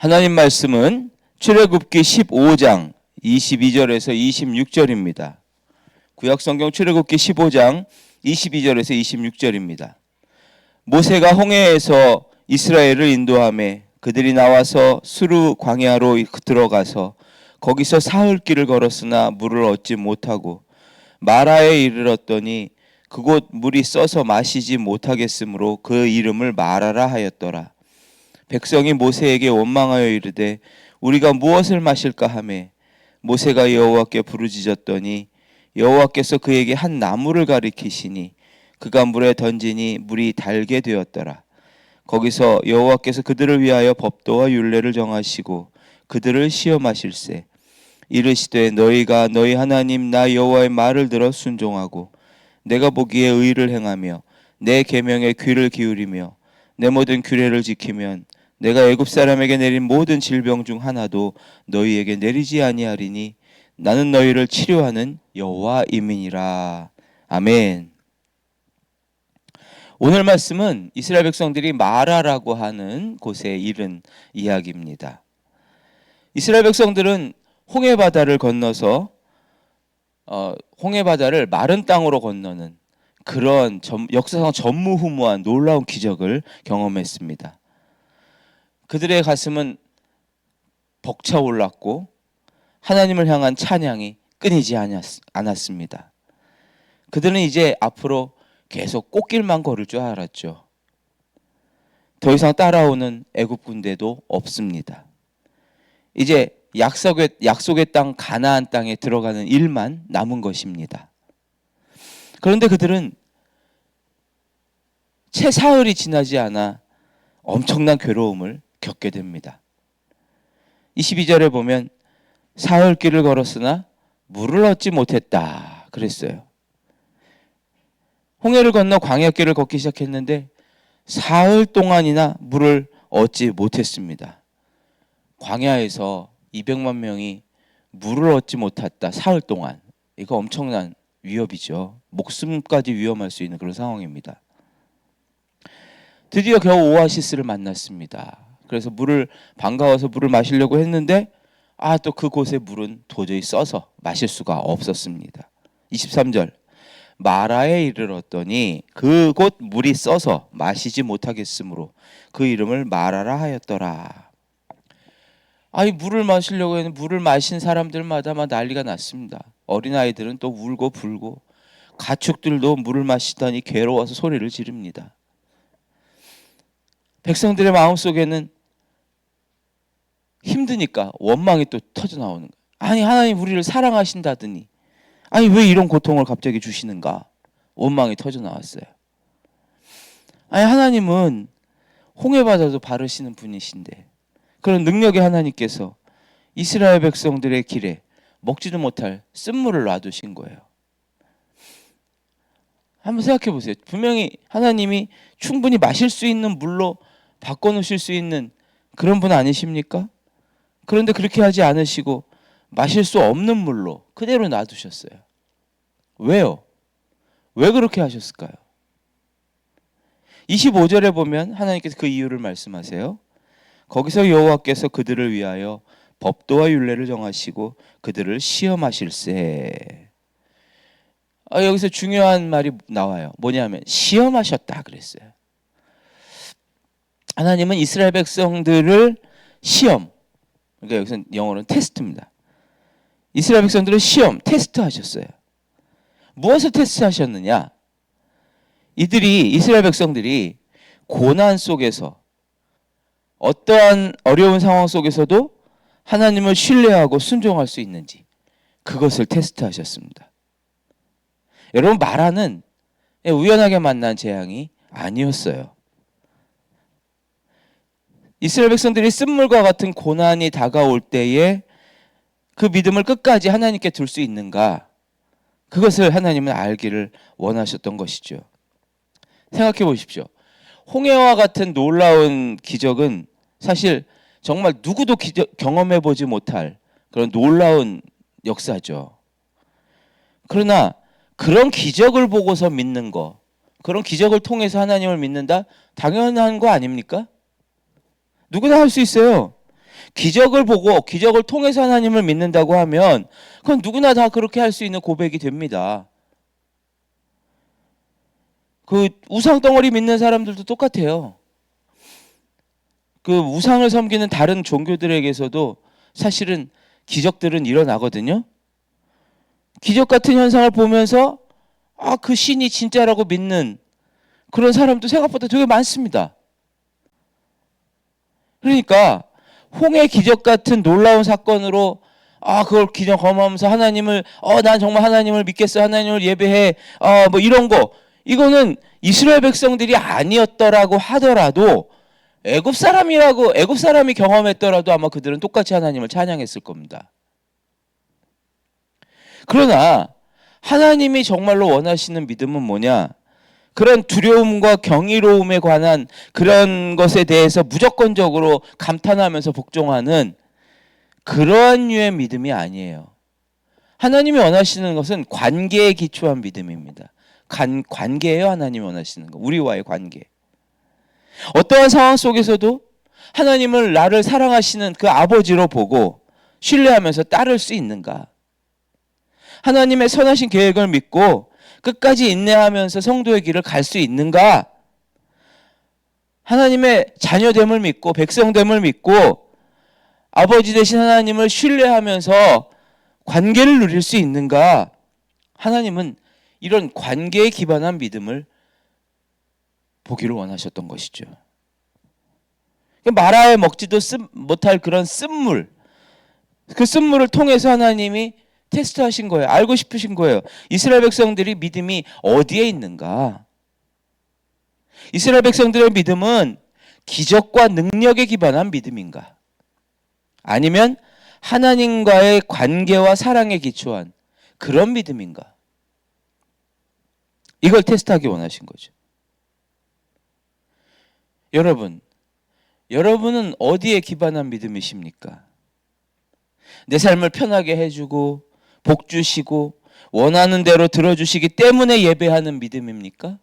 하나님 말씀은 출애굽기 15장 22절에서 26절입니다. 구약성경 출애굽기 15장 22절에서 26절입니다. 모세가 홍해에서 이스라엘을 인도하매 그들이 나와서 수르 광야로 들어가서 거기서 사흘 길을 걸었으나 물을 얻지 못하고 마라에 이르렀더니 그곳 물이 써서 마시지 못하겠으므로 그 이름을 마라라 하였더라. 백성이 모세에게 원망하여 이르되 우리가 무엇을 마실까 하매 모세가 여호와께 부르짖었더니 여호와께서 그에게 한 나무를 가리키시니 그가 물에 던지니 물이 달게 되었더라. 거기서 여호와께서 그들을 위하여 법도와 율례를 정하시고 그들을 시험하실세. 이르시되 너희가 너희 하나님 나 여호와의 말을 들어 순종하고 내가 보기에 의를 행하며 내 계명에 귀를 기울이며 내 모든 규례를 지키면 내가 애굽 사람에게 내린 모든 질병 중 하나도 너희에게 내리지 아니하리니 나는 너희를 치료하는 여호와임이니라. 아멘. 오늘 말씀은 이스라엘 백성들이 마라라고 하는 곳에 이른 이야기입니다. 이스라엘 백성들은 홍해바다를 건너서 홍해바다를 마른 땅으로 건너는 그런 역사상 전무후무한 놀라운 기적을 경험했습니다. 그들의 가슴은 벅차올랐고 하나님을 향한 찬양이 끊이지 않았습니다. 그들은 이제 앞으로 계속 꽃길만 걸을 줄 알았죠. 더 이상 따라오는 애굽 군대도 없습니다. 이제 약속의 땅 가나안 땅에 들어가는 일만 남은 것입니다. 그런데 그들은 채 사흘이 지나지 않아 엄청난 괴로움을 겪게 됩니다. 22절에 보면 사흘 길을 걸었으나 물을 얻지 못했다 그랬어요. 홍해를 건너 광야길을 걷기 시작했는데 사흘 동안이나 물을 얻지 못했습니다. 광야에서 200만 명이 물을 얻지 못했다. 사흘 동안. 이거 엄청난 위협이죠. 목숨까지 위험할 수 있는 그런 상황입니다. 드디어 겨우 오아시스를 만났습니다. 그래서 반가워서 물을 마시려고 했는데 또 그곳의 물은 도저히 써서 마실 수가 없었습니다. 23절 마라에 이르렀더니 그곳 물이 써서 마시지 못하겠으므로 그 이름을 마라라 하였더라. 물을 마시려고 했는데 물을 마신 사람들마다 막 난리가 났습니다. 어린아이들은 또 울고 불고 가축들도 물을 마시다니 괴로워서 소리를 지릅니다. 백성들의 마음속에는 힘드니까 원망이 또 터져 나오는 거예요. 하나님 우리를 사랑하신다더니 왜 이런 고통을 갑자기 주시는가? 원망이 터져 나왔어요. 하나님은 홍해바다도 바르시는 분이신데 그런 능력의 하나님께서 이스라엘 백성들의 길에 먹지도 못할 쓴물을 놔두신 거예요. 한번 생각해 보세요. 분명히 하나님이 충분히 마실 수 있는 물로 바꿔놓으실 수 있는 그런 분 아니십니까? 그런데 그렇게 하지 않으시고 마실 수 없는 물로 그대로 놔두셨어요. 왜요? 왜 그렇게 하셨을까요? 25절에 보면 하나님께서 그 이유를 말씀하세요. 거기서 여호와께서 그들을 위하여 법도와 율례를 정하시고 그들을 시험하실세. 여기서 중요한 말이 나와요. 뭐냐면 시험하셨다 그랬어요. 하나님은 이스라엘 백성들을 그러니까 여기서 영어로는 테스트입니다. 이스라엘 백성들을 테스트하셨어요. 무엇을 테스트하셨느냐? 이스라엘 백성들이 고난 속에서 어떠한 어려운 상황 속에서도 하나님을 신뢰하고 순종할 수 있는지 그것을 테스트하셨습니다. 여러분 마라는 우연하게 만난 재앙이 아니었어요. 이스라엘 백성들이 쓴물과 같은 고난이 다가올 때에 그 믿음을 끝까지 하나님께 둘 수 있는가? 그것을 하나님은 알기를 원하셨던 것이죠. 생각해 보십시오. 홍해와 같은 놀라운 기적은 사실 정말 누구도 경험해 보지 못할 그런 놀라운 역사죠. 그러나 그런 기적을 보고서 믿는 거, 그런 기적을 통해서 하나님을 믿는다? 당연한 거 아닙니까? 누구나 할 수 있어요. 기적을 보고 기적을 통해서 하나님을 믿는다고 하면 그건 누구나 다 그렇게 할 수 있는 고백이 됩니다. 그 우상 덩어리 믿는 사람들도 똑같아요. 그 우상을 섬기는 다른 종교들에게서도 사실은 기적들은 일어나거든요. 기적 같은 현상을 보면서 그 신이 진짜라고 믿는 그런 사람도 생각보다 되게 많습니다. 그러니까 홍해 기적 같은 놀라운 사건으로 그걸 기적 경험하면서 하나님을 난 정말 하나님을 믿겠어, 하나님을 예배해, 뭐 이런 거, 이거는 이스라엘 백성들이 아니었더라고 하더라도 애굽 사람이 경험했더라도 아마 그들은 똑같이 하나님을 찬양했을 겁니다. 그러나 하나님이 정말로 원하시는 믿음은 뭐냐? 그런 두려움과 경이로움에 관한 그런 것에 대해서 무조건적으로 감탄하면서 복종하는 그러한 류의 믿음이 아니에요. 하나님이 원하시는 것은 관계에 기초한 믿음입니다. 관계예요. 하나님이 원하시는 거. 우리와의 관계. 어떠한 상황 속에서도 하나님을 나를 사랑하시는 그 아버지로 보고 신뢰하면서 따를 수 있는가? 하나님의 선하신 계획을 믿고 끝까지 인내하면서 성도의 길을 갈 수 있는가? 하나님의 자녀됨을 믿고 백성됨을 믿고 아버지 되신 하나님을 신뢰하면서 관계를 누릴 수 있는가? 하나님은 이런 관계에 기반한 믿음을 보기를 원하셨던 것이죠. 말아야 먹지도 못할 그런 쓴물, 그 쓴물을 통해서 하나님이 테스트하신 거예요. 알고 싶으신 거예요. 이스라엘 백성들이 믿음이 어디에 있는가? 이스라엘 백성들의 믿음은 기적과 능력에 기반한 믿음인가? 아니면 하나님과의 관계와 사랑에 기초한 그런 믿음인가? 이걸 테스트하기 원하신 거죠. 여러분은 어디에 기반한 믿음이십니까? 내 삶을 편하게 해주고 복 주시고 원하는 대로 들어주시기 때문에 예배하는 믿음입니까?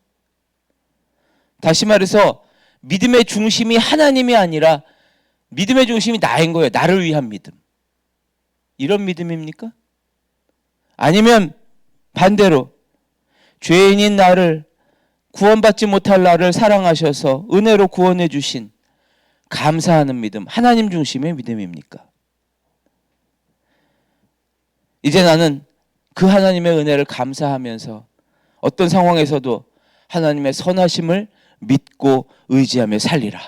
다시 말해서 믿음의 중심이 하나님이 아니라 믿음의 중심이 나인 거예요. 나를 위한 믿음. 이런 믿음입니까? 아니면 반대로 죄인인 나를, 구원받지 못할 나를 사랑하셔서 은혜로 구원해 주신 감사하는 믿음, 하나님 중심의 믿음입니까? 이제 나는 그 하나님의 은혜를 감사하면서 어떤 상황에서도 하나님의 선하심을 믿고 의지하며 살리라.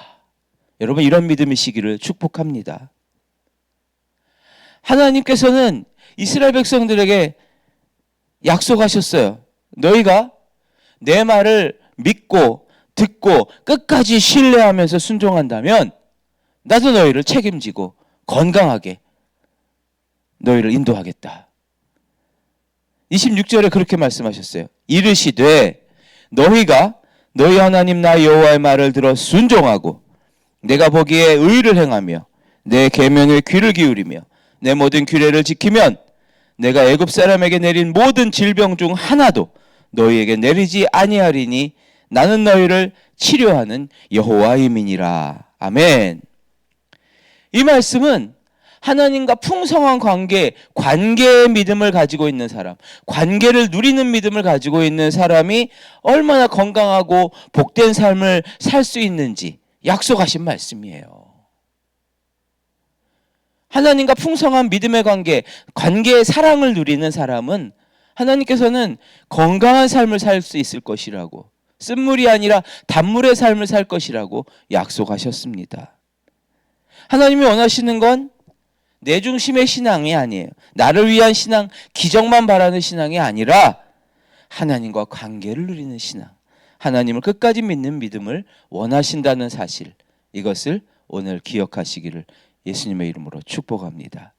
여러분, 이런 믿음이시기를 축복합니다. 하나님께서는 이스라엘 백성들에게 약속하셨어요. 너희가 내 말을 믿고 듣고 끝까지 신뢰하면서 순종한다면 나도 너희를 책임지고 건강하게 너희를 인도하겠다. 26절에 그렇게 말씀하셨어요. 이르시되 너희가 너희 하나님 나 여호와의 말을 들어 순종하고 내가 보기에 의를 행하며 내 계명에 귀를 기울이며 내 모든 규례를 지키면 내가 애굽 사람에게 내린 모든 질병 중 하나도 너희에게 내리지 아니하리니 나는 너희를 치료하는 여호와임이니라. 아멘. 이 말씀은 하나님과 풍성한 관계의 믿음을 가지고 있는 사람, 관계를 누리는 믿음을 가지고 있는 사람이 얼마나 건강하고 복된 삶을 살 수 있는지 약속하신 말씀이에요. 하나님과 풍성한 믿음의 관계의 사랑을 누리는 사람은 하나님께서는 건강한 삶을 살 수 있을 것이라고, 쓴물이 아니라 단물의 삶을 살 것이라고 약속하셨습니다. 하나님이 원하시는 건 내 중심의 신앙이 아니에요. 나를 위한 신앙, 기적만 바라는 신앙이 아니라 하나님과 관계를 누리는 신앙, 하나님을 끝까지 믿는 믿음을 원하신다는 사실, 이것을 오늘 기억하시기를 예수님의 이름으로 축복합니다.